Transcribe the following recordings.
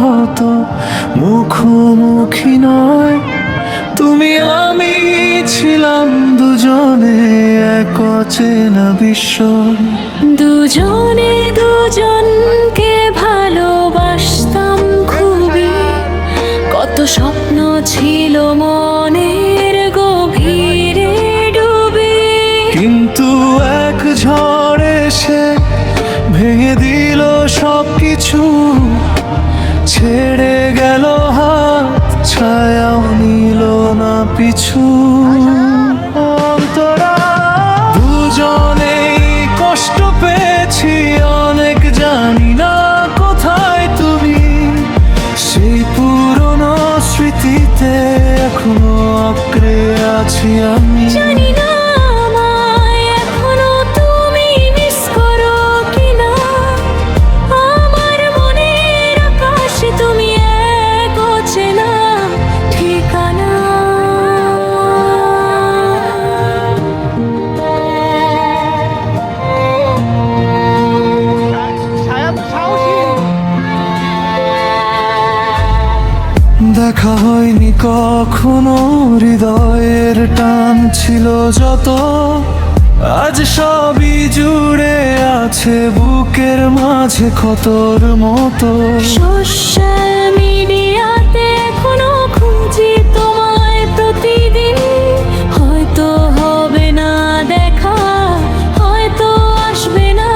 হতো মুখোমুখি নয়, তুমি আমি ছিলাম দুজনে এক অচেনা বিশ্ব। দুজনে দুজনকে ভালোবাসতাম খুবই, কত স্বপ্ন ছিল মনের গভীরে ডুবে। কিন্তু এক ঝড় এসে ভেঙে দিল সবকিছু, ছেড়ে গেল হাত, ছায়াও নিল না পিছু। অন্তরা দুজনেই কষ্ট পেয়েছি অনেক, জানি না কোথায় তুমি। সেই পুরনো স্মৃতিতে এখনো আঁকড়ে আছি আমি। জানি না আমায় এখনো তুমি মিস করো কিনা, আমার মনের আকাশে তুমি এক অচেনা ঠিকানা। দেখা হয়নি কখনো, হৃদয়ের টান ছিল যত, আজ সবই জুড়ে আছে বুকের মাঝে ক্ষতর মতো। সোশ্যাল মিডিয়াতে এখনো খুঁজি তোমায় প্রতিদিন, হয়তো হবে না দেখা, হয়তো আসবে না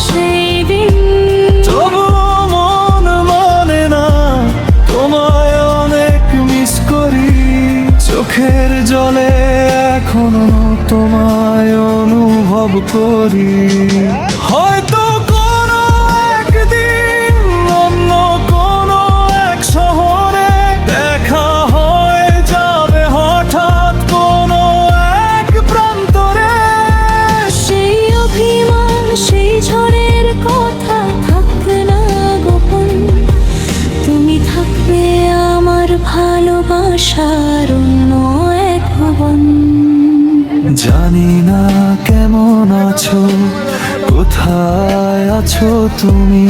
সেই দিন। তবুও মন মানে না, তোমায় অনেক মিস করি। চোখের জলে এখনো তোমায় অনুভব করি। হয়তো কোনো একদিন অন্য কোনো এক শহরে দেখা হয়ে যাবে হঠাৎ কোনো এক প্রান্তরে। সেই অভিমান, সেই ঝড়ের কথা থাকবে না গোপন, তুমি থাকবে আমার ভালোবাসার অন্য এক ভুবন। জানি না কেমন আছো, কোথায় আছো তুমি,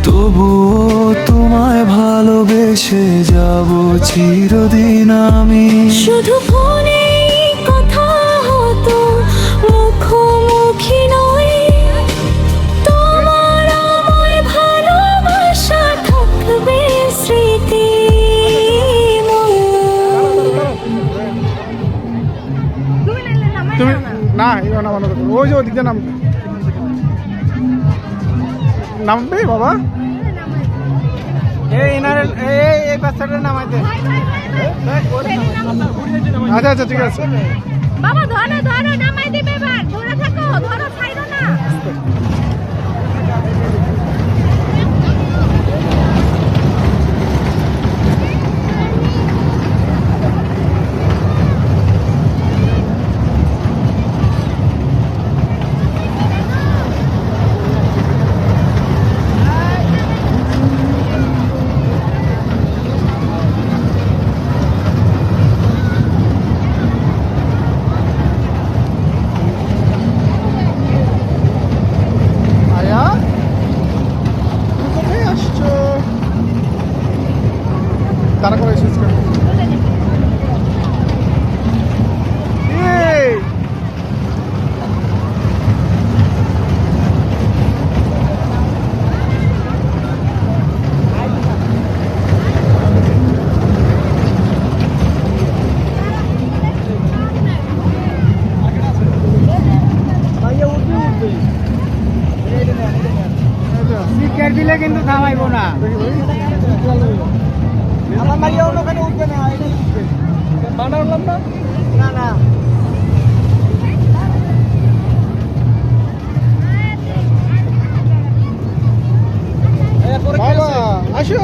তবুও তোমায় ভালোবেসে যাব চিরদিন আমি। শুধু ফোনে কথা হতো মুখোমুখি নয়, তোমার আমায় ভালোবাসা থাকবে স্মৃতি। তুমি না এই নামানো, ওই যে ওদিকে নামবে বাবা। এই বাচ্চাটার নামাইতে। আচ্ছা আচ্ছা ঠিক আছে। বাবা ধরো ধরো নামাই দিবে, এবার ধরে থাকো, ধরো ছাইরো না। আয়া তুমি কোথায় আসছো? তারা করে এসেছ কেন? এই সিট দিলে কিন্তু থামাইবো না। আমার মাইয়া ওখানে উঠবে না, এটাই উঠবে। বানালাম না। না না বাবা আসো।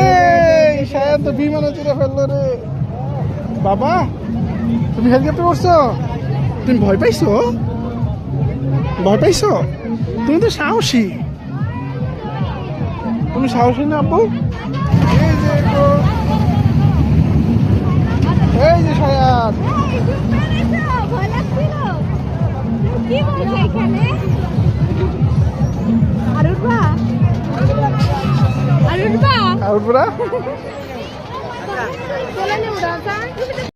এই সায়ান তো বিমানে চড়ে ফেললো রে। বাবা তুমি হেলিকপ্টার করছো? তুমি ভয় পাইছো? ভয় পাইছো? তুমি তো সাহসী। তুমি সাহসী না আব্বু? এই যে গো, এই যে সায়ান। ভয় লাগছিল কি বলছো এখানে? আর উঠবা পুরা চলে নে উড়া যায়